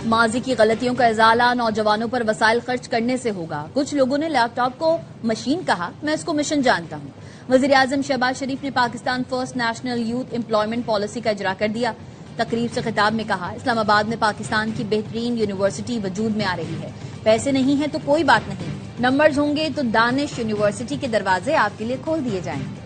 माजी की गलतियों का इजाला नौजवानों पर वसाइल खर्च करने से होगा। कुछ लोगों ने लैपटॉप को मशीन कहा, मैं इसको मिशन जानता हूँ। वजीर आजम शहबाज शरीफ ने Pakistan first national youth employment policy का इजरा कर दिया। तकरीब से खिताब में कहा, इस्लामाबाद में पाकिस्तान की बेहतरीन यूनिवर्सिटी वजूद में आ रही है। पैसे नहीं है तो कोई बात नहीं, नंबर्स होंगे तो दानिश यूनिवर्सिटी के दरवाजे आपके लिए खोल दिए जाएंगे।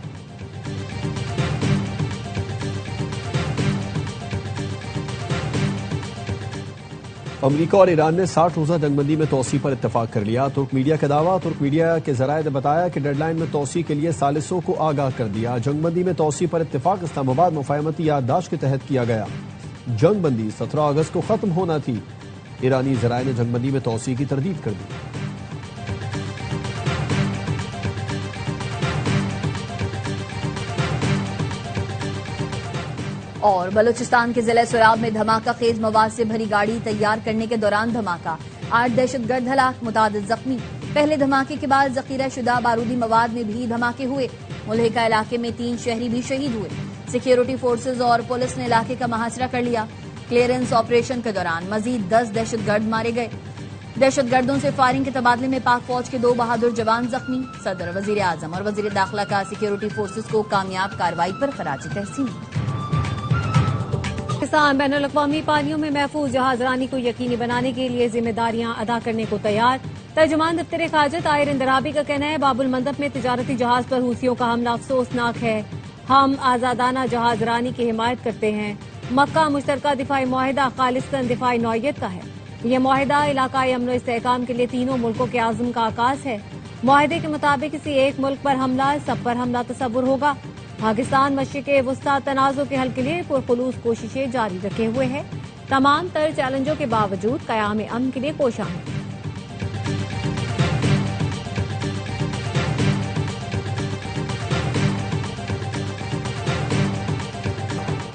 अमरीका और ईरान ने 60 रोजा जंगबंदी में तोसी पर इत्तेफाक कर लिया। तुर्क मीडिया का दावा। तुर्क मीडिया के जराये ने बताया कि डेडलाइन में तोसी के लिए सालिसों को आगाह कर दिया। जंगबंदी में तोसी पर इत्तेफाक इस्लामाबाद मुफाहमती याददाश्त के तहत किया गया। जंगबंदी 17 अगस्त को खत्म होना थी। ईरानी जराये ने जंगबंदी में तोसी की तरदीद कर दी। और बलूचिस्तान के जिले सुराब में धमाका खेज मवाद से भरी गाड़ी तैयार करने के दौरान धमाका, 8 दहशतगर्द हलाक, मुतादिद जख्मी। पहले धमाके के बाद जखीरा शुदा बारूदी मवाद में भी धमाके हुए। मुल्हिका इलाके में 3 शहरी भी शहीद हुए। सिक्योरिटी फोर्सेज और पुलिस ने इलाके का मुहासरा कर लिया। क्लियरेंस ऑपरेशन के दौरान मजीद 10 दहशतगर्द मारे गए। दहशतगर्दों से फायरिंग के तबादले में पाक फौज के 2 बहादुर जवान जख्मी। सदर, वजीर आजम और वजीर दाखिला का सिक्योरिटी फोर्सेज को कामयाब कार्रवाई पर खराज तहसीन। पाकिस्तान बैनुल-अक़वामी पानियों में महफूज जहाजरानी को यकीनी बनाने के लिए जिम्मेदारियां अदा करने को तैयार। तर्जुमान दफ्तर खारजा ताहिर इंदराबी का कहना है, बाबुल मंदब में तिजारती जहाज पर हूसियों का हमला अफसोसनाक है। हम आजादाना जहाजरानी की हिमायत करते हैं। मक्का मुश्तरका दिफाई मुआहिदा खालिस्तन दिफाई नौयत का है। यह मुआहिदा इलाकाई अमन इस्तेहकाम के लिए तीनों मुल्कों के आज़म का आकाश है। मुआहिदे के मुताबिक किसी एक मुल्क पर हमला सब पर हमला तस्वुर होगा। पाकिस्तान मशरिक़ वुस्ता तनाज़ो के हल के लिए पुरखुलूस कोशिशें जारी रखे हुए है। तमाम तर चैलेंजों के बावजूद क़याम अमन के लिए कोशां है।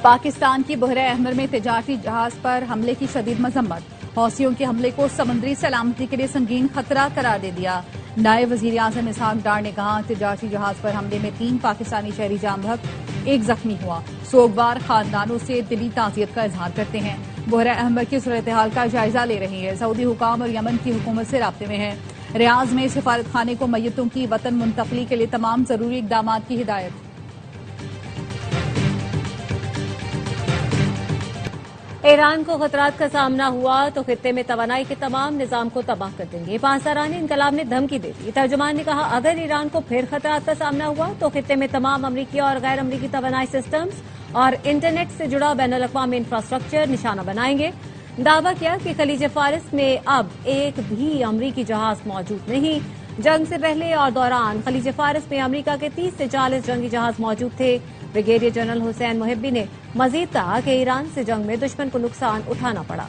पाकिस्तान की बहरे अहमर में तिजारती जहाज पर हमले की शदीद मजम्मत। हौसियों के हमले को समुद्री सलामती के लिए संगीन खतरा करार दे दिया। नायब वजीर आजम इसहाक डार ने कहा, तिजारती जहाज पर हमले में 3 पाकिस्तानी शहरी जाम बहक, 1 जख्मी हुआ। सोगवार खानदानों से दिली ताज़ियत का इजहार करते हैं। बहरे अहमर की सूरत हाल का जायजा ले रही है। सऊदी हुकाम और यमन की हुकूमत से राब्ते में है। रियाज में सिफारत खाने को मैयतों की वतन मुंतकली के लिए तमाम जरूरी इकदाम की हिदायत। ईरान को खतरात का सामना हुआ तो खित्ते में तवानाई के तमाम निजाम को तबाह कर देंगे। पाकिस्तानी इनकलाब ने धमकी दे दी। तर्जुमान ने कहा, अगर ईरान को फिर खतरात का सामना हुआ तो खित्ते में तमाम अमरीकी और गैर अमरीकी तवानाई सिस्टम्स और इंटरनेट से जुड़ा बैनुल-अक़वामी इंफ्रास्ट्रक्चर निशाना बनाएंगे। दावा किया कि खलीज फारिस में अब एक भी अमरीकी जहाज मौजूद नहीं। जंग से पहले और दौरान खलीज फारिस में अमरीका के 30 से 40 जंगी जहाज मौजूद थे। ब्रिगेडियर जनरल हुसैन मुहिब्बी ने मजीद कहा कि ईरान से जंग में दुश्मन को नुकसान उठाना पड़ा।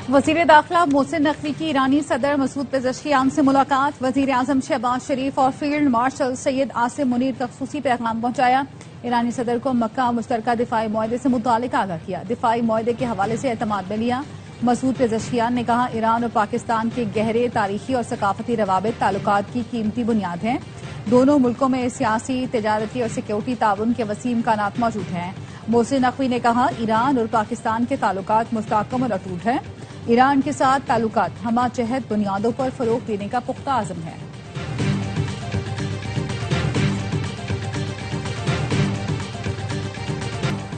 वजीर दाखिला मोहसिन नकवी की ईरानी सदर मसूद पेज़ेश्कियान से मुलाकात। वजीर आजम शहबाज शरीफ और फील्ड मार्शल सैयद आसिम मुनीर का खुसूसी पैगाम पहुंचाया। ईरानी सदर को मक्का मुश्तरका दिफाई मुआहदे से मुतालिक आगाह किया। दिफाई मुआहदे के हवाले से एतमाद में लिया। मसूद पेज़ेश्कियान ने कहा, ईरान और पाकिस्तान के गहरे तारीखी और सकाफती रवाबित ताल्लुकात की कीमती बुनियाद हैं। दोनों मुल्कों में सियासी, तिजारती और सिक्योरिटी ताउन के वसीम इम्कानात मौजूद हैं। मोहसिन नकवी ने कहा, ईरान और पाकिस्तान के ताल्लुकात मुस्तहकम और अटूट हैं। ईरान के साथ ताल्लुकात हमाचहत बुनियादों पर फरोग देने का पुख्ता आज़म है।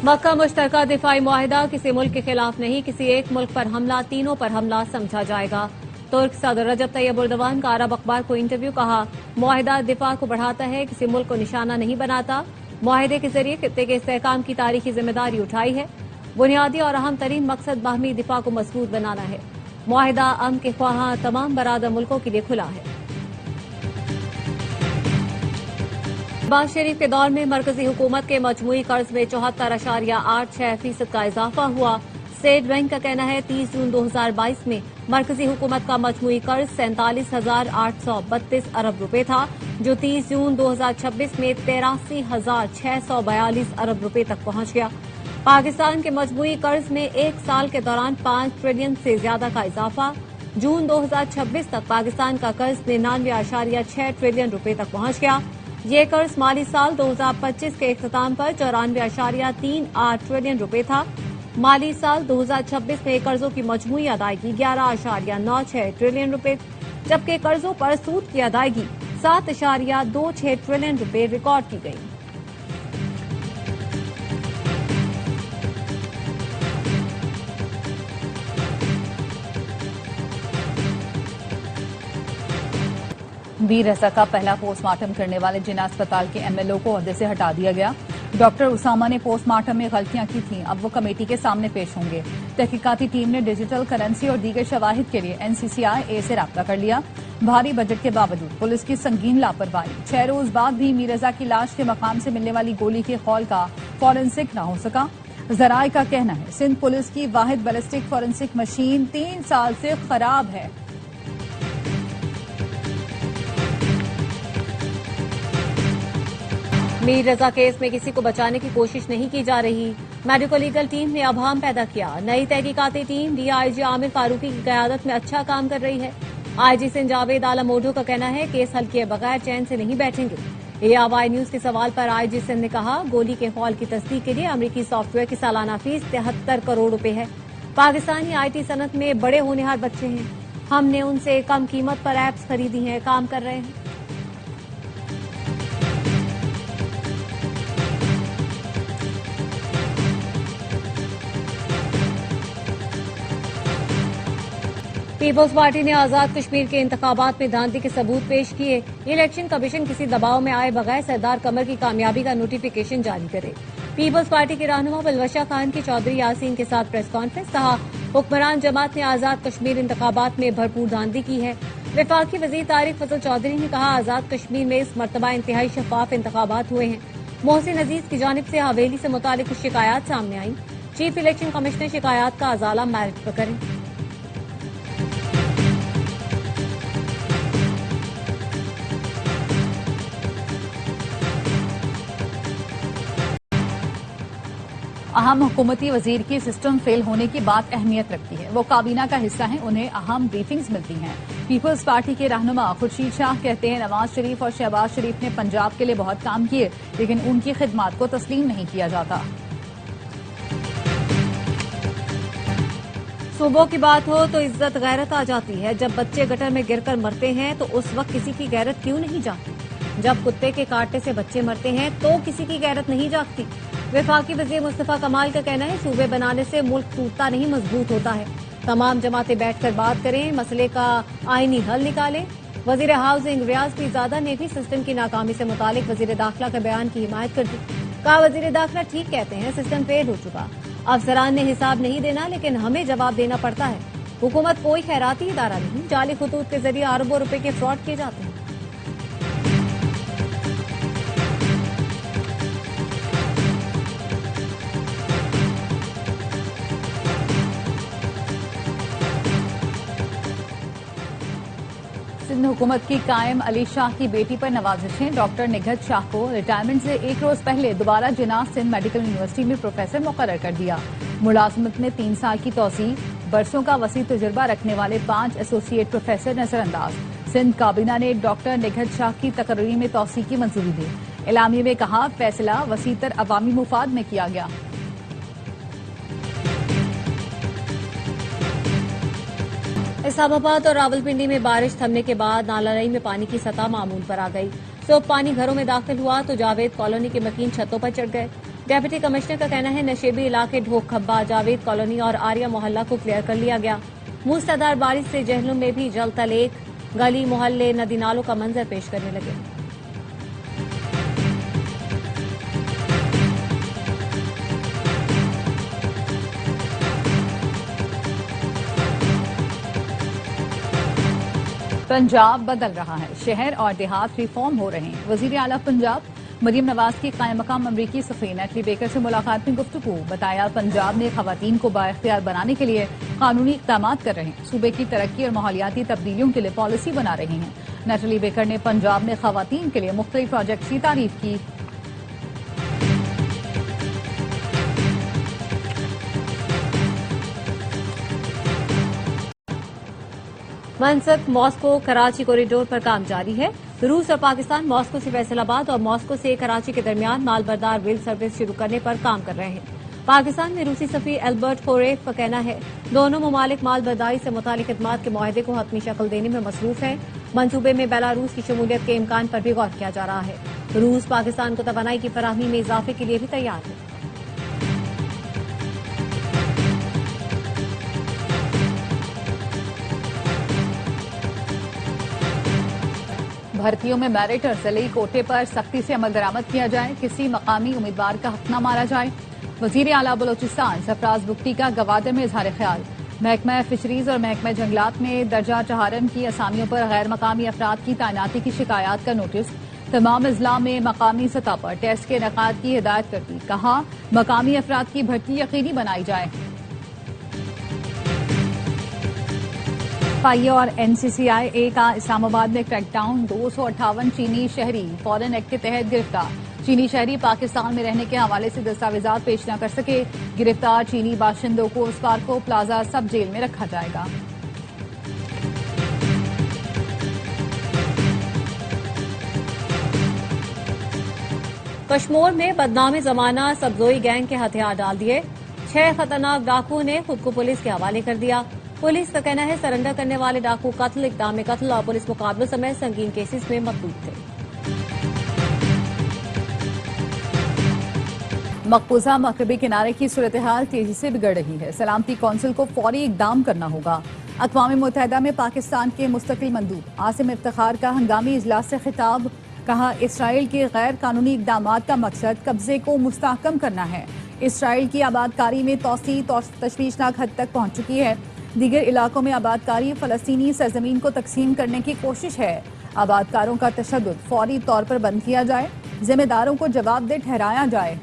मक्का मुश्तरका दिफाई मुआहिदा किसी मुल्क के खिलाफ नहीं, किसी एक मुल्क पर हमला तीनों पर हमला समझा जाएगा। तुर्क सदर रजब तैयब एर्दोगान का अरब अखबार को इंटरव्यू। कहा, मुआहिदा दिफा को बढ़ाता है, किसी मुल्क को निशाना नहीं बनाता। मुआहिदे के जरिए खित्ते के इस्तेहकाम की तारीखी जिम्मेदारी उठाई है। बुनियादी और अहम तरीन मकसद बाहमी दिफा को मजबूत बनाना है। मुआहिदा अमन के ख्वाहां तमाम बरादर मुल्कों के लिए खुला है। शहबाज शरीफ के दौर में मरकजी हुकूमत के मजमूई कर्ज में 74.86% का इजाफा हुआ। स्टेट बैंक का कहना है, 30 जून 2022 में मरकजी हुकूमत का मजमूई कर्ज 47,832 अरब रुपए था, जो 30 जून 2026 में 83,642 अरब रुपए तक पहुंच गया। पाकिस्तान के मजमूई कर्ज में एक साल के दौरान 5 ट्रिलियन से ज्यादा का इजाफा। जून 2026 तक पाकिस्तान का कर्ज 99.6 ट्रिलियन रुपए तक पहुंच गया। ये कर्ज माली साल 2025 के इख्तिताम पर 94.38 ट्रिलियन रुपए था। माली साल 2026 में कर्जों की मजमूई अदायगी 11.96 ट्रिलियन रुपए, जबकि कर्जों पर सूद की अदायगी 7.26 ट्रिलियन रुपए रिकॉर्ड की गई। वीर रजा का पहला पोस्टमार्टम करने वाले जिना अस्पताल के एमएलओ को ओहदे से हटा दिया गया। डॉक्टर उसामा ने पोस्टमार्टम में गलतियां की थीं, अब वो कमेटी के सामने पेश होंगे। तहकीकाती टीम ने डिजिटल करेंसी और दीगर शवाहिद के लिए NCCI से राब्ता कर लिया। भारी बजट के बावजूद पुलिस की संगीन लापरवाही, 6 रोज बाद भी मीर रजा की लाश के मकाम से मिलने वाली गोली के खौल का फॉरेंसिक न हो सका। जराए का कहना है सिंध पुलिस की वाहिद बैलिस्टिक फॉरेंसिक मशीन 3 साल से खराब है। मीर रजा केस में किसी को बचाने की कोशिश नहीं की जा रही। मेडिको लीगल टीम ने अभाम पैदा किया। नई तहकीकाती टीम DIG आमिर फारूकी की क़यादत में अच्छा काम कर रही है। IG सिंध जावेद आलम ओढो का कहना है केस हल किए बगैर चैन से नहीं बैठेंगे। ARY न्यूज के सवाल पर IG सिंध ने कहा गोली के फॉल की तस्दीक के लिए अमरीकी सॉफ्टवेयर की सालाना फीस 73 करोड़ रुपए है। पाकिस्तानी IT सनत में बड़े होनहार बच्चे हैं, हमने उनसे कम कीमत पर एप्स खरीदी हैं, काम कर रहे हैं। पीपल्स पार्टी ने आजाद कश्मीर के इंतखाबात में धांधली के सबूत पेश किए। इलेक्शन कमीशन किसी दबाव में आए बगैर सरदार कमर की कामयाबी का नोटिफिकेशन जारी करे। पीपल्स पार्टी के रहनुमा बलवशा खान की चौधरी यासीन के साथ प्रेस कॉन्फ्रेंस, कहा हुक्मरान जमात ने आजाद कश्मीर इंतखाबात में भरपूर धांधली की है। वफाकी वजीर तारिक फजल चौधरी ने कहा आजाद कश्मीर में इस मरतबा इंतहाई शफाफ इंतखाबात हुए हैं। मोहसिन अजीज की जानिब से हवेली से मुतालिक कुछ शिकायत सामने आई। चीफ इलेक्शन कमिश्नर शिकायत का अजाला मेरिट पर करें। अहम हुकूमती वजीर की सिस्टम फेल होने की बात अहमियत रखती है। वो काबीना का हिस्सा हैं, उन्हें अहम ब्रीफिंग्स मिलती हैं। पीपल्स पार्टी के रहनुमा खुर्शीद शाह कहते हैं नवाज शरीफ और शहबाज शरीफ ने पंजाब के लिए बहुत काम किए, लेकिन उनकी खिदमात को तस्लीम नहीं किया जाता। सूबों की बात हो तो इज्जत गैरत आ जाती है। जब बच्चे गटर में गिरकर मरते हैं तो उस वक्त किसी की गैरत क्यों नहीं जागती? जब कुत्ते के कांटे से बच्चे मरते हैं तो किसी की गैरत नहीं जागती। वफाकी वजीर मुस्तफा कमाल का कहना है सूबे बनाने से मुल्क टूटता नहीं मजबूत होता है। तमाम जमातें बैठकर बात करें, मसले का आईनी हल निकालें। वजीर हाउसिंग रियाज पीरजादा ने भी सिस्टम की नाकामी से मुतालिक वजीर दाखिला के बयान की हिमायत कर दी। कहा वजीर दाखिला ठीक कहते हैं, सिस्टम फेल हो चुका। अफसरान ने हिसाब नहीं देना, लेकिन हमें जवाब देना पड़ता है। हुकूमत कोई खैराती इदारा नहीं, जाली खतूत के जरिए अरबों रुपए के फ्रॉड किए जाते हैं। सिंध हुकूमत की कायम अली शाह की बेटी पर नवाजिशें। डॉक्टर निघत शाह को रिटायरमेंट से 1 रोज पहले दोबारा जिना सिंध मेडिकल यूनिवर्सिटी में प्रोफेसर मुकर्रर कर दिया। मुलाजमत में 3 साल की तोसी, बरसों का वसी तजुर्बा रखने वाले 5 एसोसिएट प्रोफेसर नजरअंदाज। सिंध काबीना ने डॉक्टर निघत शाह की तकर्री में तोसी की मंजूरी दी। एलामिये में कहा फैसला वसीतर अवामी मुफाद में किया गया। इस्लामाबाद और रावलपिंडी में बारिश थमने के बाद नालानई में पानी की सतह मामूल पर आ गई। सुबह पानी घरों में दाखिल हुआ तो जावेद कॉलोनी के मकीन छतों पर चढ़ गए। डेप्यूटी कमिश्नर का कहना है नशेबी इलाके ढोक खब्बा, जावेद कॉलोनी और आर्या मोहल्ला को क्लियर कर लिया गया। मूसलाधार बारिश से जहलुम में भी जल तल एक गली मोहल्ले नदी नालों का मंजर पेश करने लगे। पंजाब बदल रहा है, शहर और देहात रिफॉर्म हो रहे हैं। वजीर आला पंजाब मरियम नवाज की कायम मकाम अमरीकी सफीर नेटली बेकर से मुलाकात में गुफ्तगू। बताया पंजाब ने खवातीन को बाइख्तियार बनाने के लिए कानूनी इक़दाम कर रहे हैं। सूबे की तरक्की और माहौलियाती तब्दीलियों के लिए पॉलिसी बना रहे हैं। नेटली बेकर ने पंजाब में खवातीन के लिए मुख्तलिफ प्रोजेक्ट की तारीफ की। मनसक मॉस्को कराची कॉरिडोर पर काम जारी है। रूस और पाकिस्तान मॉस्को से फैसलाबाद और मॉस्को से कराची के दरमियान मालबरदार रेल सर्विस शुरू करने पर काम कर रहे हैं। पाकिस्तान में रूसी सफीर एल्बर्ट फोरेफ का कहना है दोनों ममालिक मालबरदारी से मुतालिक खिदमात के मुआहदे को हतमी शक्ल देने में मसरूफ है। मंसूबे में बेलारूस की शमूलियत के इम्कान पर भी गौर किया जा रहा है। रूस पाकिस्तान को तवानाई की फराहमी में इजाफे के लिए भी तैयार है। भर्तियों में मेरिट और ज़िले कोटे पर सख्ती से अमल दरामद किया जाए, किसी मकामी उम्मीदवार का हक न मारा जाए। वजीर आला बलोचिस्तान सरफराज बुगटी का गवादर में इजहार ख्याल। महकमा फिशरीज और महकमा जंगलात में दर्जा चहारन की असामियों पर गैर मकामी अफराद की तैनाती की शिकायत का नोटिस। तमाम अजला में मकामी सतह पर टेस्ट के इनेकाद की हिदायत कर दी। कहा मकामी अफराद की भर्ती यकीनी बनाई जाए। पाइए और NCCIA का इस्लामाबाद में क्रैकडाउन। 258 चीनी शहरी फॉरेन एक्ट के तहत गिरफ्तार। चीनी शहरी पाकिस्तान में रहने के हवाले से दस्तावेजात पेश न कर सके। गिरफ्तार चीनी बाशिंदों को स्पार्को प्लाजा सब जेल में रखा जाएगा। कश्मीर में बदनामी जमाना सबजोई गैंग के हथियार डाल दिए। 6 खतरनाक डाकुओं ने खुद को पुलिस के हवाले कर दिया। पुलिस का कहना है सरेंडर करने वाले डाकू कत्ल, इक़दाम कत्ल और पुलिस मुकाबलों समेत संगीन केसेस में मकबूल थे। मकबूजा मगरबी किनारे की सूरत हाल तेजी से बिगड़ रही है। सलामती कौंसिल को फौरी इकदाम करना होगा। अक़वाम मुत्तहिदा में पाकिस्तान के मुस्तकिल मंदूब आसिम इफ्तिखार का हंगामी इजलास से खिताब। कहा इसराइल के गैर कानूनी इक़दामात का मकसद कब्जे को मुस्तहकम करना है। इसराइल की आबादकारी में तोसी तशवीशनाक हद तक पहुंच चुकी है। दीगर इलाकों में आबादकारी फ़लस्तीनी सरजमीन को तकसीम करने की कोशिश है। आबादकारों का तशद्दुद फौरी तौर पर बंद किया जाए। जिम्मेदारों को जवाबदेह ठहराया जाए।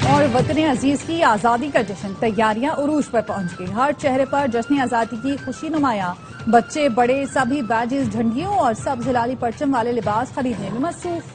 और वतन अजीज की आज़ादी का जश्न तैयारियां उरूज पर पहुंच गई। हर चेहरे पर जश्न आज़ादी की खुशी नुमाया। बच्चे बड़े सभी बैजेस, झंडियों और सब हिलाली परचम वाले लिबास खरीदने में मसरूफ।